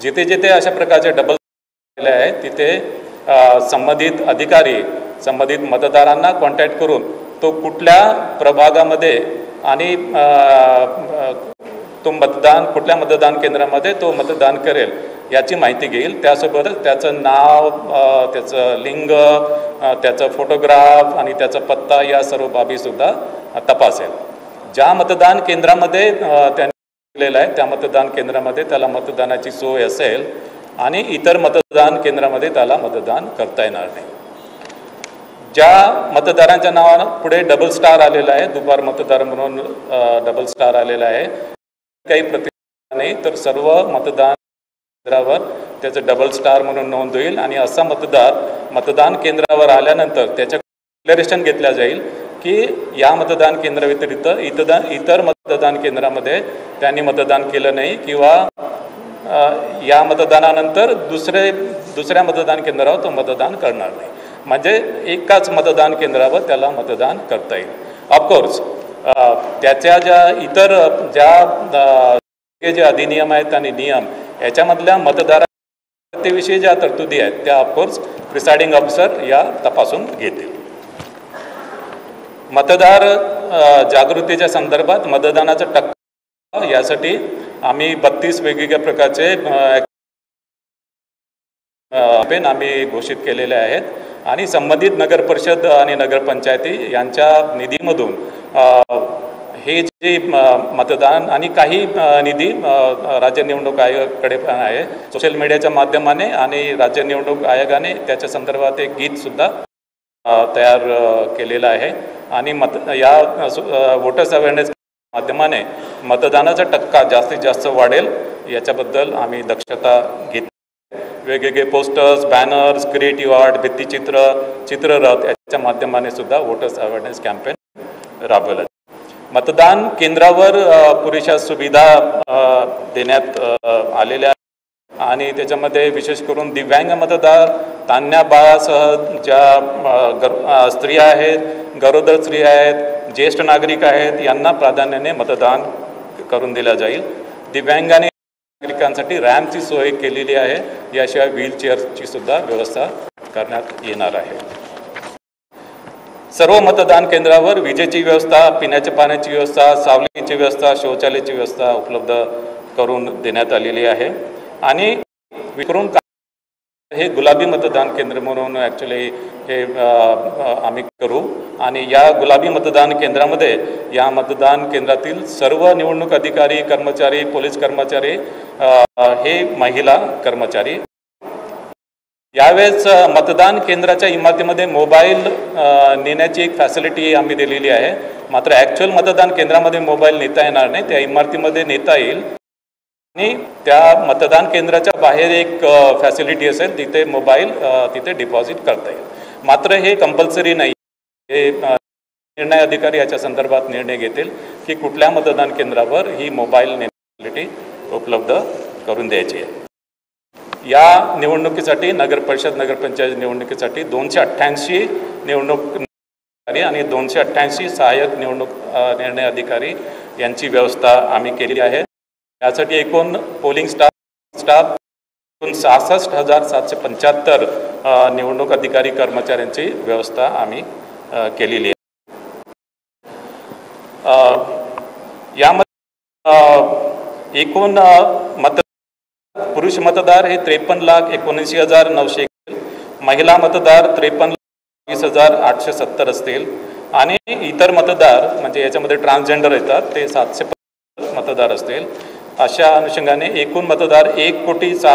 जिथे जिथे अशा प्रकारचे डबल आहे तिथे संबंधित अधिकारी संबंधित मतदारांना कॉन्टॅक्ट करून तो कुठल्या प्रभागामध्ये आणि तो कुठल्या मतदान केंद्रामध्ये तो मतदान करेल याची माहिती घेईल। त्यासोबतच त्याचं नाव, त्याचं लिंग, त्याचं फोटोग्राफ आणि त्याचा पत्ता या सर्व बाबीसुद्धा तपासेल। ज्या मतदान केंद्रामध्ये त्यांनी केलेलं आहे त्या मतदान केंद्रामध्ये त्याला मतदानाची सोय असेल आणि इतर मतदान केंद्रामध्ये त्याला मतदान करता येणार नाही। ज्या मतदारांच्या नावानं पुढे डबल स्टार आलेला आहे, दुबार मतदार म्हणून डबल स्टार आलेला आहे, काही प्रतिक्रिया नाही तर सर्व मतदान केंद्रावर त्याचं डबल स्टार म्हणून नोंद होईल आणि असा मतदार मतदान केंद्रावर आल्यानंतर त्याच्या डिक्लेरेशन घेतल्या जाईल की या मतदान केंद्राव्यतिरिक्त इतर मतदान केंद्रामध्ये त्यांनी मतदान केलं नाही किंवा या मतदानानंतर दुसऱ्या मतदान केंद्रावर तो मतदान करणार नाही, म्हणजे एकाच मतदान केंद्रावर त्याला मतदान करता येईल। ऑफकोर्स त्याच्या जे अधिनियम आहेत आणि नियम याच्यामधल्या मतदाराविषयी ज्या तरतुदी आहेत त्या ऑफकोर्स प्रिसाइडिंग ऑफिसर या तपासून घेतील। मतदार जागृतीच्या संदर्भात मतदानाचा टक्का यासाठी आम्ही 32 वेगवेगळ्या प्रकारचे कॅम्पेन आम्ही घोषित केलेले आहेत आणि संबंधित नगर परिषद आणि नगरपंचायती यांच्या निधीमधून हे जे मतदान आणि काही निधी राज्य निवडणूक आयोगाकडे पण आहे, सोशल मीडियाच्या माध्यमाने आणि राज्य निवडणूक आयोगाने त्याच्या संदर्भात एक गीतसुद्धा तयार केलेलं आहे आणि या वोटर्स अवेअरनेस माध्यमाने मतदानाचा टक्का जास्तीत जास्त वाढेल याच्याबद्दल आम्ही दक्षता घेतली। वेगवेगळे पोस्टर्स, बॅनर्स, क्रिएटिव्ह आर्ट, भित्तिचित्र, चित्ररथ याच्या माध्यमाने सुद्धा वोटर्स अवेअरनेस कॅम्पेन राबवलं। मतदान केंद्रावर पुरेशा सुविधा देण्यात आलेल्या आणि त्याच्यामध्ये विशेष करून दिव्यांग मतदार, तान्ह्या बाळासह ज्या स्त्रिया आहेत, गरोदर स्त्रिया आहेत, ज्येष्ठ नागरिक आहेत यांना प्राधान्याने मतदान करून दिलं जाईल। दिव्यांगाने नागरिकांसाठी रॅम्पची सोय केलेली आहे, याशिवाय व्हीलचेअरची सुद्धा व्यवस्था करण्यात येणार आहे। सर्व मतदान केंद्रावर विजेची व्यवस्था, पिण्याच्या पाण्याची व्यवस्था, सावलीची व्यवस्था, शौचालयाची व्यवस्था उपलब्ध करून देण्यात आलेली आहे आणि विकरून हे गुलाबी मतदान केंद्र म्हणून ॲक्च्युली हे आम्ही करू आणि या गुलाबी मतदान केंद्रामध्ये या मतदान केंद्रातील सर्व निवडणूक अधिकारी, कर्मचारी, पोलीस कर्मचारी हे महिला कर्मचारी। यावेळेस मतदान केंद्राच्या इमारतीमध्ये मोबाईल नेण्याची एक फॅसिलिटी आम्ही दिलेली आहे, मात्र ॲक्च्युअल मतदान केंद्रामध्ये मोबाईल नेता येणार नाही, त्या इमारतीमध्ये नेता येईल आणि त्या मतदान केंद्राच्या बाहेर एक फॅसिलिटी असेल तिथे मोबाईल तिथे डिपॉझिट करता येईल, मात्र हे कंपल्सरी नाही। हे निर्णय अधिकारी याच्या संदर्भात निर्णय घेतील की कुठल्या मतदान केंद्रावर ही मोबाईल नेण्याची फॅसिलिटी उपलब्ध करून द्यायची आहे। या निवडणुकीसाठी नगर परिषद नगरपंचायत निवडणुकीसाठी 288 निवडणूक अधिकारी आणि 288 सहाय्यक निवडणूक निर्णय अधिकारी यांची व्यवस्था आम्ही केली आहे। यासाठी एकूण पोलिंग स्टाफ 66,775 निवडणूक अधिकारी कर्मचाऱ्यांची व्यवस्था आम्ही केलेली आहे। यामध्ये एकूण पुरुष मतदार हे 53,79,901, महिला मतदार 53,20,870 असतील आणि इतर मतदार म्हणजे याच्यामध्ये ट्रान्सजेंडर येतात ते 750 मतदार असतील। अशा अनुषंगाने एकूण मतदार 1,07,00,000